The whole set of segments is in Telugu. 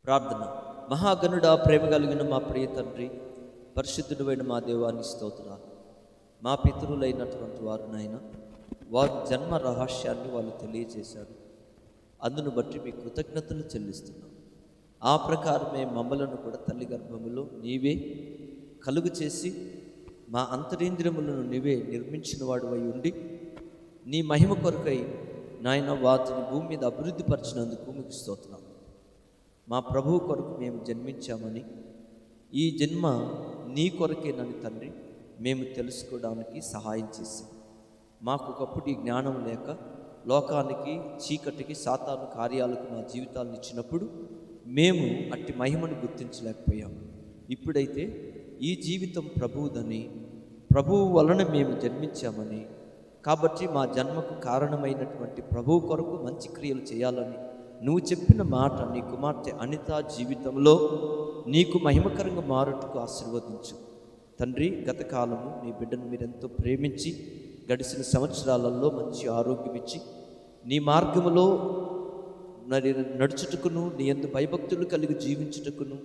ప్రార్థన. మహాగణుడా, ప్రేమ కలిగిన మా ప్రియ తండ్రి, పరిశుద్ధుడైన మా దేవానికి స్తోత్రాలు. మా పితరులైనటువంటి వారు నాయన, వారి జన్మ రహస్యాన్ని వాళ్ళు తెలియజేశారు. అందును బట్టి మీ కృతజ్ఞతలు చెల్లిస్తున్నాం. ఆ ప్రకారమే మమ్మలను కూడా తల్లి గర్భములో నీవే కలుగు చేసి మా అంతరింద్రియములను నీవే నిర్మించిన వాడివై ఉండి నీ మహిమ కొరకై నాయన వాటిని భూమి మీద అభివృద్ధి పరిచినందుకు మీకు స్తోత్రం. మా ప్రభువు కొరకు మేము జన్మించామని, ఈ జన్మ నీ కొరకేనని తండ్రి మేము తెలుసుకోవడానికి సహాయం చేసి, మాకు ఒకప్పుడు ఈ జ్ఞానం లేక లోకానికి, చీకటికి, సాతాను కార్యాలకు మా జీవితాలను ఇచ్చినప్పుడు మేము అట్టి మహిమను గుర్తించలేకపోయాము. ఇప్పుడైతే ఈ జీవితం ప్రభువుదని, ప్రభువు వలన మేము జన్మించామని, కాబట్టి మా జన్మకు కారణమైనటువంటి ప్రభువు కొరకు మంచి క్రియలు చేయాలని నువ్వు చెప్పిన మాట నీ కుమార్తె అనిత జీవితంలో నీకు మహిమకరంగా మారుటకు ఆశీర్వదించు తండ్రి. గత కాలము నీ బిడ్డను మీరెంతో ప్రేమించి గడిచిన సంవత్సరాలలో మంచి ఆరోగ్యం ఇచ్చి నీ మార్గములో నడుచుటకును, నీ యందు భయభక్తులు కలిగి జీవించుటకును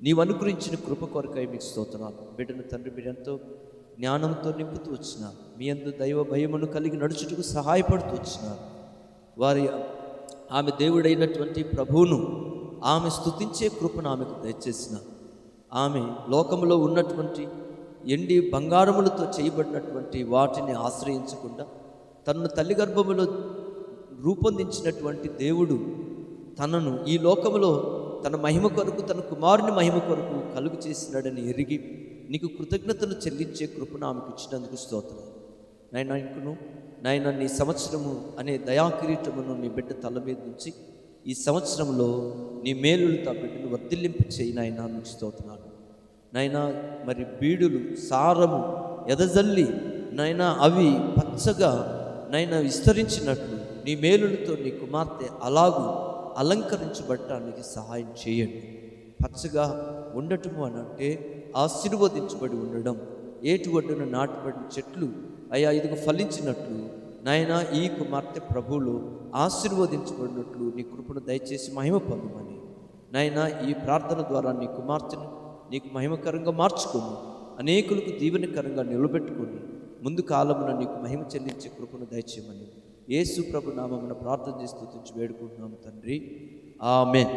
నీవు అనుగ్రహించిన కృప కొరకై మీకు స్తోత్రాలు. బిడ్డను తండ్రి మీరెంతో జ్ఞానంతో నింపుతూ వచ్చినారు. మీ యందు దైవ భయమును కలిగి నడుచుటకు సహాయపడుతూ వచ్చినారు. ఆమె దేవుడైనటువంటి ప్రభువును ఆమె స్తుతించే కృపను ఆమెకు దయచేసిన, ఆమె లోకంలో ఉన్నటువంటి ఎండి బంగారములతో చేయబడినటువంటి వాటిని ఆశ్రయించకుండా తనను తల్లి గర్భములో రూపొందించినటువంటి దేవుడు తనను ఈ లోకములో తన మహిమ కొరకు, తన కుమారుని మహిమ కొరకు కలుగు చేసినాడని ఎరిగి నీకు కృతజ్ఞతలు చెల్లించే కృపను ఆమెకు ఇచ్చినందుకు స్తోత్రం. నాయన నీ సంవత్సరము అనే దయాకిరీటమును నీ బిడ్డ తల మీద నుంచి ఈ సంవత్సరంలో నీ మేలులతో ఆ బిడ్డను వర్ధిల్లింపు చేయి నాయన, మీకు స్తోత్రాలు. నాయన మరి బీడులు సారము ఎదజల్లి నాయన అవి పచ్చగా నాయన విస్తరించినట్లు నీ మేలులతో నీ కుమార్తె అలాగూ అలంకరించబడటానికి సహాయం చేయండి. పచ్చగా ఉండటము అని అంటే ఆశీర్వదించబడి ఉండడం, ఏటి ఒడ్డున నాటబడిన చెట్లు అయా ఇదిగో ఫలించినట్లు నాయన ఈ కుమార్తె ప్రభువులో ఆశీర్వదించబడినట్లు నీ కృపను దయచేసి మహిమ పొందమని నాయన ఈ ప్రార్థన ద్వారా నీ కుమార్తెను నీకు మహిమకరంగా మార్చుకొని అనేకులకు దీవెనకరంగా నిలబెట్టుకొని ముందు కాలమున నీకు మహిమ చెల్లించే కృపను దయచేయమని యేసు ప్రభు నామమున ప్రార్థన చేస్తూ స్తుతించి వేడుకుంటున్నాము తండ్రి. ఆమేన్.